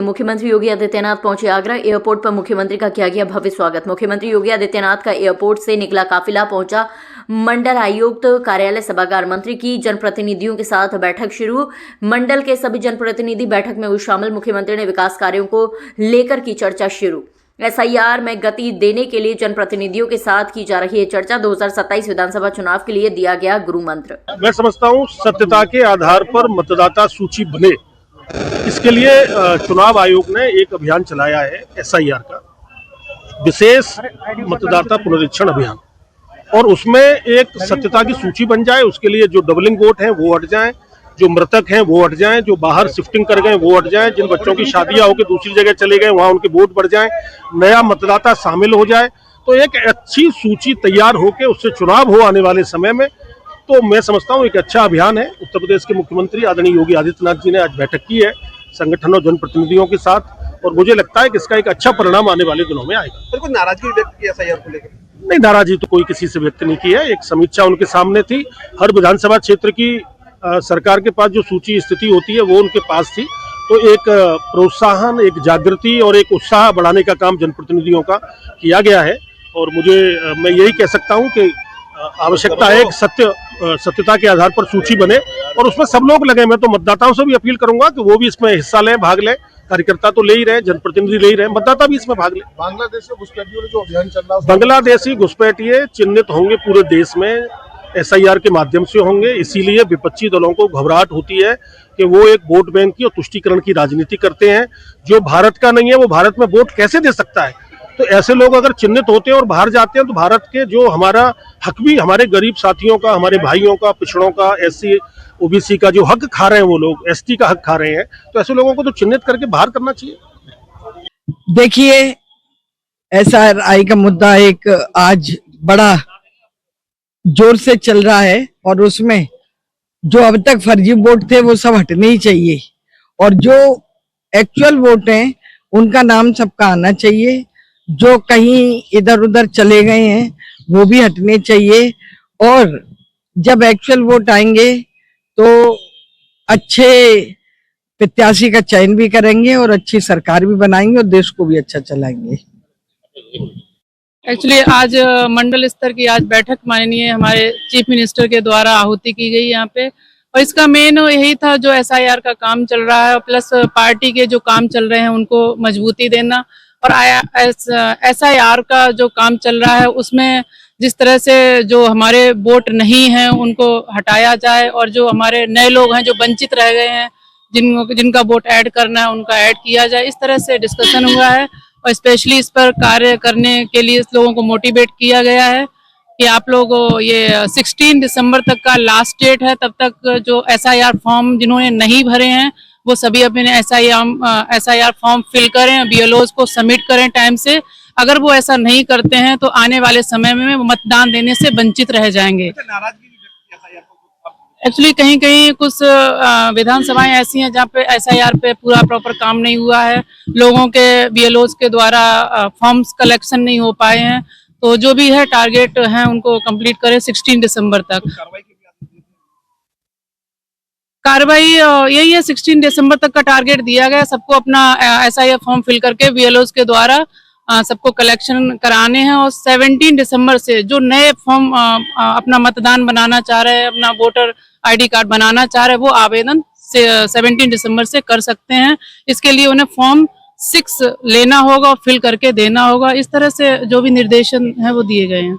मुख्यमंत्री योगी आदित्यनाथ पहुंचे आगरा। एयरपोर्ट पर मुख्यमंत्री का किया गया भव्य स्वागत। मुख्यमंत्री योगी आदित्यनाथ का एयरपोर्ट से निकला काफिला पहुंचा मंडल आयुक्त कार्यालय सभागार। मंत्री की जनप्रतिनिधियों के साथ बैठक शुरू। मंडल के सभी जनप्रतिनिधि बैठक में हुए शामिल। मुख्यमंत्री ने विकास कार्यों को लेकर की चर्चा शुरू। SIR में गति देने के लिए जनप्रतिनिधियों के साथ की जा रही है चर्चा। 2027 विधानसभा चुनाव के लिए दिया गया गुरु मंत्र। मैं समझता हूं सत्यता के आधार पर मतदाता सूची बने, इसके लिए चुनाव आयोग ने एक अभियान चलाया है SIR का, विशेष मतदाता पुनरीक्षण अभियान, और उसमें एक सत्यता की सूची बन जाए। उसके लिए जो डबलिंग वोट हैं वो हट जाएं, जो मृतक हैं वो हट जाएं, जो बाहर शिफ्टिंग कर गए वो हट जाएं, जिन बच्चों की शादियां होकर दूसरी जगह चले गए वहां उनके वोट बढ़ जाएं, नया मतदाता शामिल हो जाए। तो एक अच्छी सूची तैयार होकर उससे चुनाव हो आने वाले समय में, तो मैं समझता हूं एक अच्छा अभियान है। उत्तर प्रदेश के मुख्यमंत्री आदरणीय योगी आदित्यनाथ जी ने आज बैठक की है संगठनों जनप्रतिनिधियों के साथ, और मुझे लगता है कि इसका एक अच्छा परिणाम आने वाले दिनों में आएगा। तो कोई नाराजगी व्यक्त की SIR को लेकर? नहीं, नाराजगी तो कोई किसी से व्यक्त नहीं की है। एक समीक्षा उनके सामने थी। हर विधानसभा क्षेत्र की सरकार के पास जो सूची स्थिति होती है वो उनके पास थी। तो एक प्रोत्साहन, एक जागृति और एक उत्साह बढ़ाने का काम जनप्रतिनिधियों का किया गया है। और मैं यही कह सकता हूं कि आवश्यकता है सत्यता के आधार पर सूची बने और उसमें सब लोग लगे। मैं तो मतदाताओं से भी अपील करूंगा कि वो भी इसमें हिस्सा लें, भाग लें। कार्यकर्ता तो ले ही रहे, जनप्रतिनिधि ले ही रहे, मतदाता भी इसमें भाग लें। बांग्लादेश में घुसपैठियों ने जो अभियान चल रहा है, बांग्लादेशी घुसपैठिए चिन्हित होंगे पूरे देश में, SIR के माध्यम से होंगे। इसीलिए विपक्षी दलों को घबराहट होती है कि वो एक वोट बैंक की और तुष्टीकरण की राजनीति करते हैं। जो भारत का नहीं है वो भारत में वोट कैसे दे सकता है? तो ऐसे लोग अगर चिन्हित होते हैं और बाहर जाते हैं तो भारत के जो हमारा हक भी, हमारे गरीब साथियों का, हमारे भाइयों का, पिछड़ों का, SC OBC का जो हक खा रहे हैं वो लोग, ST का हक खा रहे हैं, तो ऐसे लोगों को तो चिन्हित करके बाहर करना चाहिए। देखिए, SRI का मुद्दा एक आज बड़ा जोर से चल रहा है और उसमें जो अब तक फर्जी वोट थे वो सब हटने ही चाहिए और जो एक्चुअल वोट हैं उनका नाम सबका आना चाहिए। जो कहीं इधर उधर चले गए हैं वो भी हटने चाहिए और जब एक्चुअल वोट आएंगे तो अच्छे प्रत्याशी का चयन भी करेंगे और अच्छी सरकार भी बनाएंगे और देश को भी अच्छा चलाएंगे। एक्चुअली आज मंडल स्तर की आज बैठक माननीय हमारे चीफ मिनिस्टर के द्वारा आहुति की गई यहाँ पे, और इसका मेन यही था जो SIR का काम चल रहा है प्लस पार्टी के जो काम चल रहे हैं उनको मजबूती देना, और SIR का जो काम चल रहा है उसमें जिस तरह से जो हमारे वोट नहीं हैं उनको हटाया जाए और जो हमारे नए लोग हैं जो वंचित रह गए हैं जिनका वोट ऐड करना है उनका ऐड किया जाए, इस तरह से डिस्कशन हुआ है। और स्पेशली इस पर कार्य करने के लिए इस लोगों को मोटिवेट किया गया है कि आप लोग ये 16 दिसंबर तक का लास्ट डेट है, तब तक जो SIR फॉर्म जिन्होंने नहीं भरे हैं वो सभी अपने SIR फॉर्म फिल करें, BLOs को सबमिट करें टाइम से। अगर वो ऐसा नहीं करते हैं तो आने वाले समय में मतदान देने से वंचित रह जाएंगे। एक्चुअली कहीं कहीं कुछ विधानसभाएं ऐसी हैं जहाँ पे SIR पे पूरा प्रॉपर काम नहीं हुआ है, लोगों के BLOs के द्वारा फॉर्म्स कलेक्शन नहीं हो पाए हैं, तो जो भी है टारगेट है उनको कंप्लीट करें 16 दिसंबर तक। कार्रवाई यही है, 16 दिसंबर तक का टारगेट दिया गया। सबको अपना SIR फॉर्म फिल करके BLOs के द्वारा सबको कलेक्शन कराने हैं और 17 दिसंबर से जो नए फॉर्म अपना मतदान बनाना चाह रहे हैं, अपना वोटर ID कार्ड बनाना चाह रहे हैं, वो आवेदन 17 दिसंबर से कर सकते हैं। इसके लिए उन्हें फॉर्म 6 लेना होगा और फिल करके देना होगा। इस तरह से जो भी निर्देशन है वो दिए गए हैं।